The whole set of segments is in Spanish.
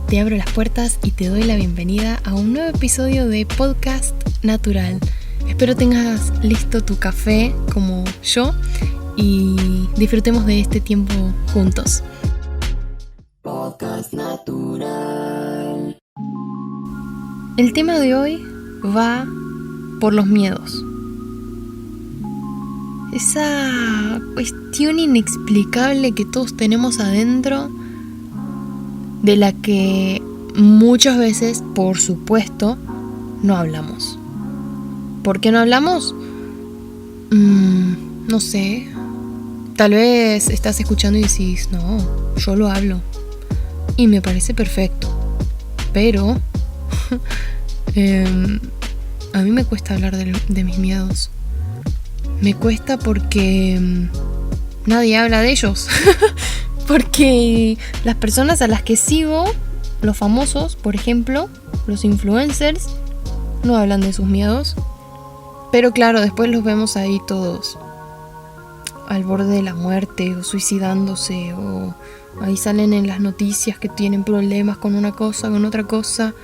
te abro las puertas y te doy la bienvenida a un nuevo episodio de Podcast Natural. Espero tengas listo tu café como yo y disfrutemos de este tiempo juntos. Podcast Natural. El tema de hoy va por los miedos. Esa cuestión inexplicable que todos tenemos adentro, de la que muchas veces, por supuesto, no hablamos. ¿Por qué no hablamos? No sé. Tal vez estás escuchando y decís, no, yo lo hablo. Y me parece perfecto. Pero a mí me cuesta hablar de mis miedos. Me cuesta porque nadie habla de ellos. Porque las personas a las que sigo, los famosos, por ejemplo, los influencers, no hablan de sus miedos. Pero claro, después los vemos ahí todos al borde de la muerte o suicidándose, o ahí salen en las noticias que tienen problemas con una cosa, con otra cosa.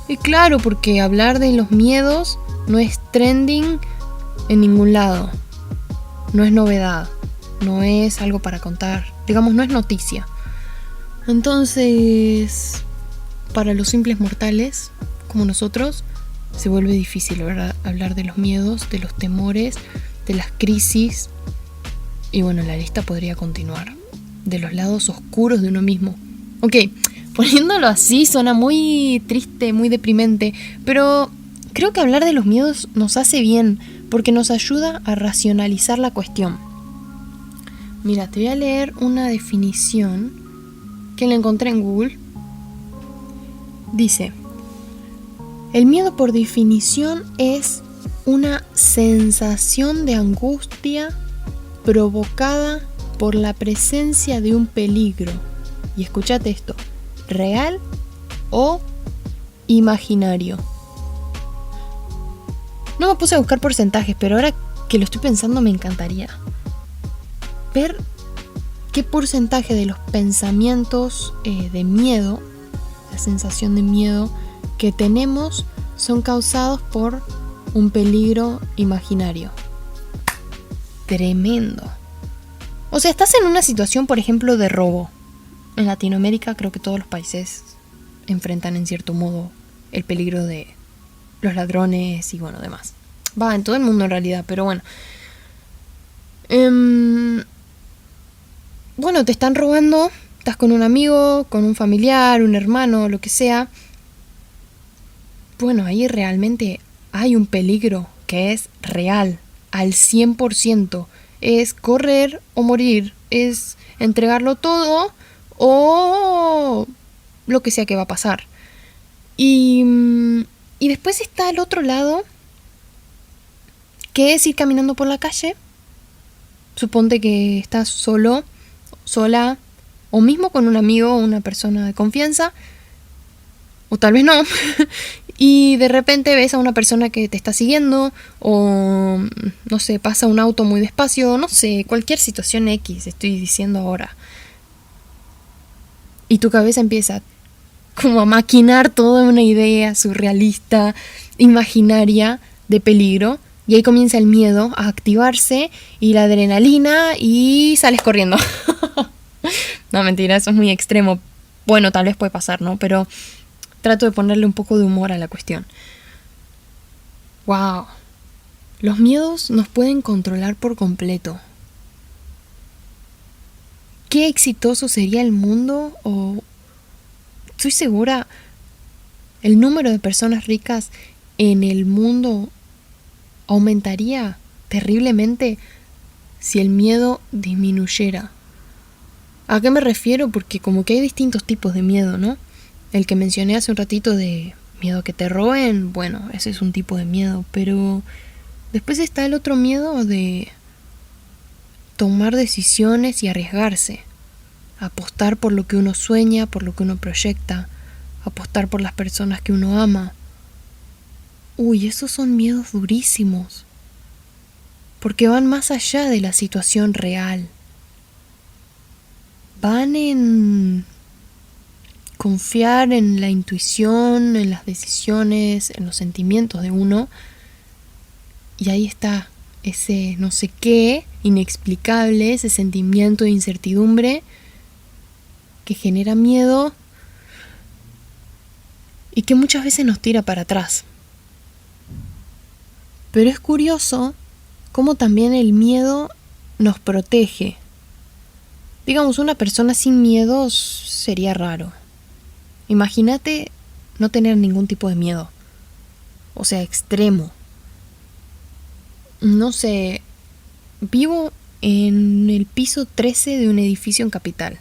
Y claro, porque hablar de los miedos no es trending en ningún lado. No es novedad. No es algo para contar. Digamos, no es noticia. Entonces, para los simples mortales como nosotros, se vuelve difícil, ¿verdad? Hablar de los miedos, de los temores, de las crisis. Y bueno, la lista podría continuar. De los lados oscuros de uno mismo. Ok, poniéndolo así suena muy triste, muy deprimente, pero creo que hablar de los miedos nos hace bien, porque nos ayuda a racionalizar la cuestión. Mira, te voy a leer una definición que la encontré en Google. Dice: el miedo por definición es una sensación de angustia provocada por la presencia de un peligro. Y escúchate esto: real o imaginario. No me puse a buscar porcentajes, pero ahora que lo estoy pensando me encantaría ver qué porcentaje de los pensamientos de miedo, la sensación de miedo que tenemos, son causados por un peligro imaginario. Tremendo. O sea, estás en una situación, por ejemplo, de robo. En Latinoamérica creo que todos los países enfrentan en cierto modo el peligro de los ladrones y bueno, demás. Va, en todo el mundo en realidad, pero bueno. Bueno, te están robando, estás con un amigo, con un familiar, un hermano, lo que sea. Bueno, ahí realmente hay un peligro que es real, al 100%. Es correr o morir, es entregarlo todo o lo que sea que va a pasar. Y después está el otro lado, que es ir caminando por la calle. Suponte que estás solo, sola, o mismo con un amigo o una persona de confianza, o tal vez no, y de repente ves a una persona que te está siguiendo, o no sé, pasa un auto muy despacio, no sé, cualquier situación X estoy diciendo ahora. Y tu cabeza empieza como a maquinar toda una idea surrealista, imaginaria, de peligro. Y ahí comienza el miedo a activarse y la adrenalina y sales corriendo. No, mentira, eso es muy extremo. Bueno, tal vez puede pasar, ¿no? Pero trato de ponerle un poco de humor a la cuestión. ¡Wow! Los miedos nos pueden controlar por completo. ¿Qué exitoso sería el mundo? O estoy segura, el número de personas ricas en el mundo aumentaría terriblemente si el miedo disminuyera. ¿A qué me refiero? Porque como que hay distintos tipos de miedo, ¿no? El que mencioné hace un ratito de miedo a que te roben, bueno, ese es un tipo de miedo, pero después está el otro miedo de tomar decisiones y arriesgarse, apostar por lo que uno sueña, por lo que uno proyecta, apostar por las personas que uno ama. Uy, esos son miedos durísimos, porque van más allá de la situación real. Van en confiar en la intuición, en las decisiones, en los sentimientos de uno. Y ahí está ese no sé qué inexplicable, ese sentimiento de incertidumbre que genera miedo y que muchas veces nos tira para atrás. Pero es curioso cómo también el miedo nos protege. Digamos, una persona sin miedo sería raro. Imagínate no tener ningún tipo de miedo. O sea, extremo. No sé, vivo en el piso 13 de un edificio en capital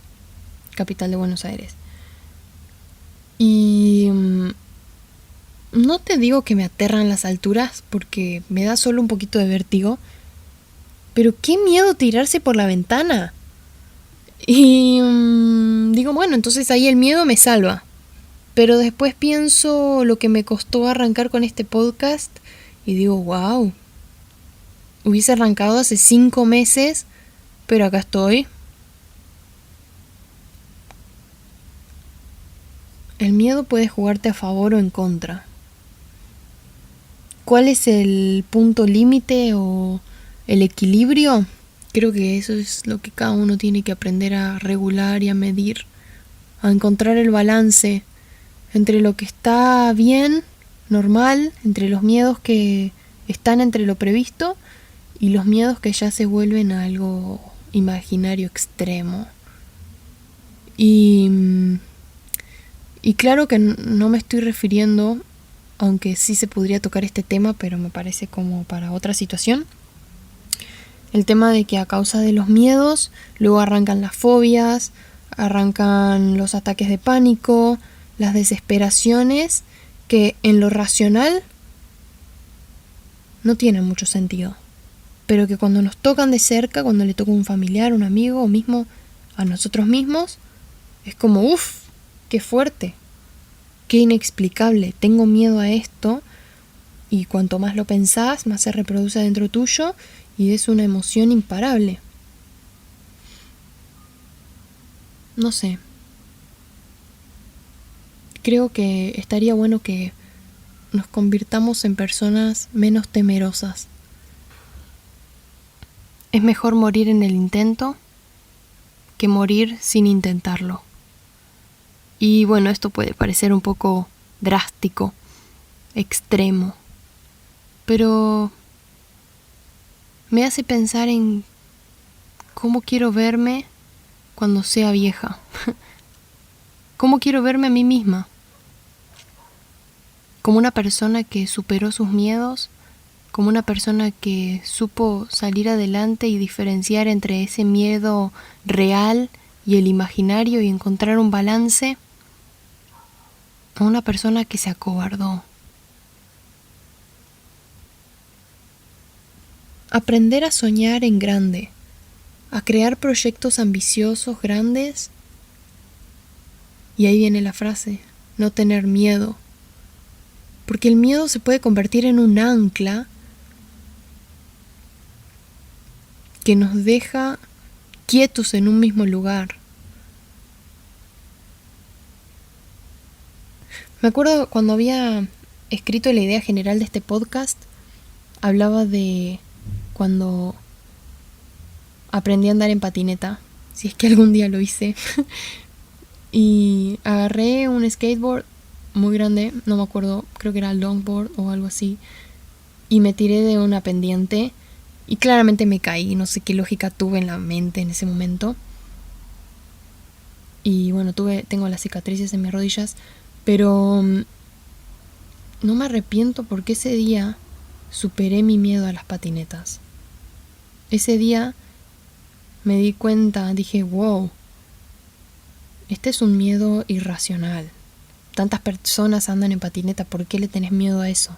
de Buenos Aires. Y no te digo que me aterran las alturas, porque me da solo un poquito de vértigo, pero qué miedo tirarse por la ventana. Y digo, bueno, entonces ahí el miedo me salva. Pero después pienso lo que me costó arrancar con este podcast y digo, wow, hubiese arrancado hace 5 meses, pero acá estoy. El miedo puede jugarte a favor o en contra. ¿Cuál es el punto límite o el equilibrio? Creo que eso es lo que cada uno tiene que aprender a regular y a medir, a encontrar el balance entre lo que está bien, normal, entre los miedos que están entre lo previsto y los miedos que ya se vuelven a algo imaginario extremo. Y claro que no me estoy refiriendo, aunque sí se podría tocar este tema, pero me parece como para otra situación. El tema de que a causa de los miedos, luego arrancan las fobias, arrancan los ataques de pánico, las desesperaciones, que en lo racional no tienen mucho sentido. Pero que cuando nos tocan de cerca, cuando le toca a un familiar, un amigo o mismo a nosotros mismos, es como, uff, qué fuerte, qué inexplicable, tengo miedo a esto, y cuanto más lo pensás, más se reproduce dentro tuyo y es una emoción imparable. No sé. Creo que estaría bueno que nos convirtamos en personas menos temerosas. Es mejor morir en el intento que morir sin intentarlo. Y bueno, esto puede parecer un poco drástico, extremo, pero me hace pensar en cómo quiero verme cuando sea vieja. ¿Cómo quiero verme a mí misma? Como una persona que superó sus miedos, como una persona que supo salir adelante y diferenciar entre ese miedo real y el imaginario y encontrar un balance, a una persona que se acobardó. Aprender a soñar en grande, a crear proyectos ambiciosos, grandes, y ahí viene la frase, no tener miedo, porque el miedo se puede convertir en un ancla que nos deja quietos en un mismo lugar. Me acuerdo cuando había escrito la idea general de este podcast, hablaba de cuando aprendí a andar en patineta, si es que algún día lo hice, y agarré un skateboard muy grande, no me acuerdo, creo que era longboard o algo así, y me tiré de una pendiente y claramente me caí, no sé qué lógica tuve en la mente en ese momento. Y bueno, tengo las cicatrices en mis rodillas, pero no me arrepiento porque ese día superé mi miedo a las patinetas. Ese día me di cuenta, dije, wow, este es un miedo irracional. Tantas personas andan en patineta, ¿por qué le tenés miedo a eso?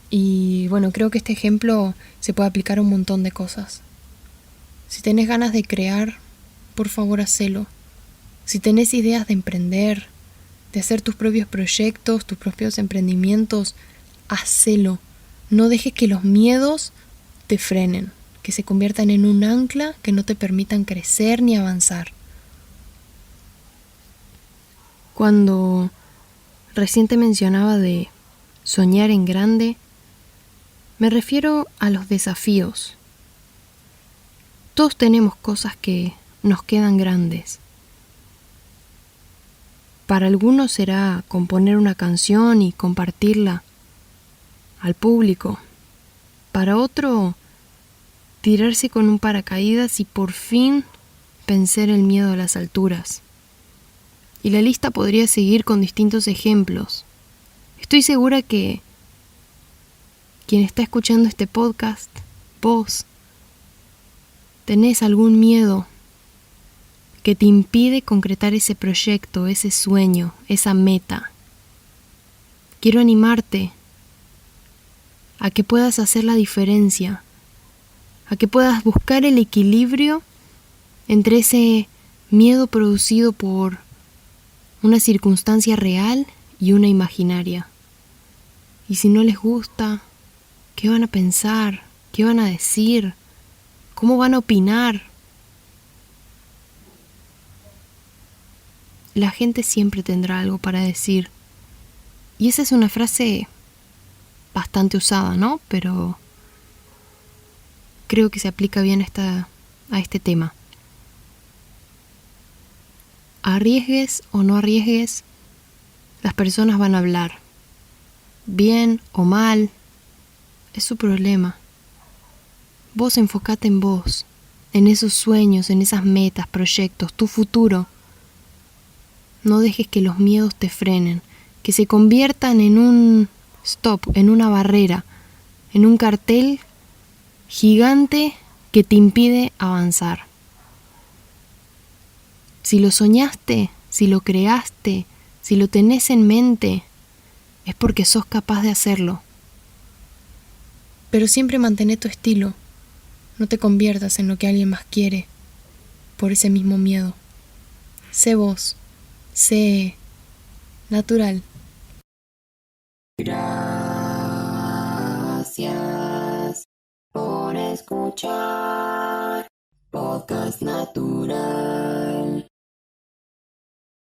Y bueno, creo que este ejemplo se puede aplicar a un montón de cosas. Si tenés ganas de crear, por favor, hacelo. Si tenés ideas de emprender, de hacer tus propios proyectos, tus propios emprendimientos, hacelo. No dejes que los miedos te frenen, que se conviertan en un ancla que no te permitan crecer ni avanzar. Cuando recién te mencionaba de soñar en grande, me refiero a los desafíos. Todos tenemos cosas que nos quedan grandes. Para algunos será componer una canción y compartirla al público. Para otro, tirarse con un paracaídas y por fin vencer el miedo a las alturas. Y la lista podría seguir con distintos ejemplos. Estoy segura que quien está escuchando este podcast, vos, tenés algún miedo que te impide concretar ese proyecto, ese sueño, esa meta. Quiero animarte a que puedas hacer la diferencia, a que puedas buscar el equilibrio entre ese miedo producido por una circunstancia real y una imaginaria. Y si no les gusta, ¿qué van a pensar? ¿Qué van a decir? ¿Cómo van a opinar? La gente siempre tendrá algo para decir. Y esa es una frase bastante usada, ¿no? Pero creo que se aplica bien a este tema. Arriesgues o no arriesgues, las personas van a hablar. Bien o mal, es su problema. Vos enfocate en vos, en esos sueños, en esas metas, proyectos, tu futuro. No dejes que los miedos te frenen, que se conviertan en un stop, en una barrera, en un cartel gigante que te impide avanzar. Si lo soñaste, si lo creaste, si lo tenés en mente, es porque sos capaz de hacerlo. Pero siempre mantén tu estilo. No te conviertas en lo que alguien más quiere por ese mismo miedo. Sé vos. Sé natural. Gracias por escuchar Podcast Natural.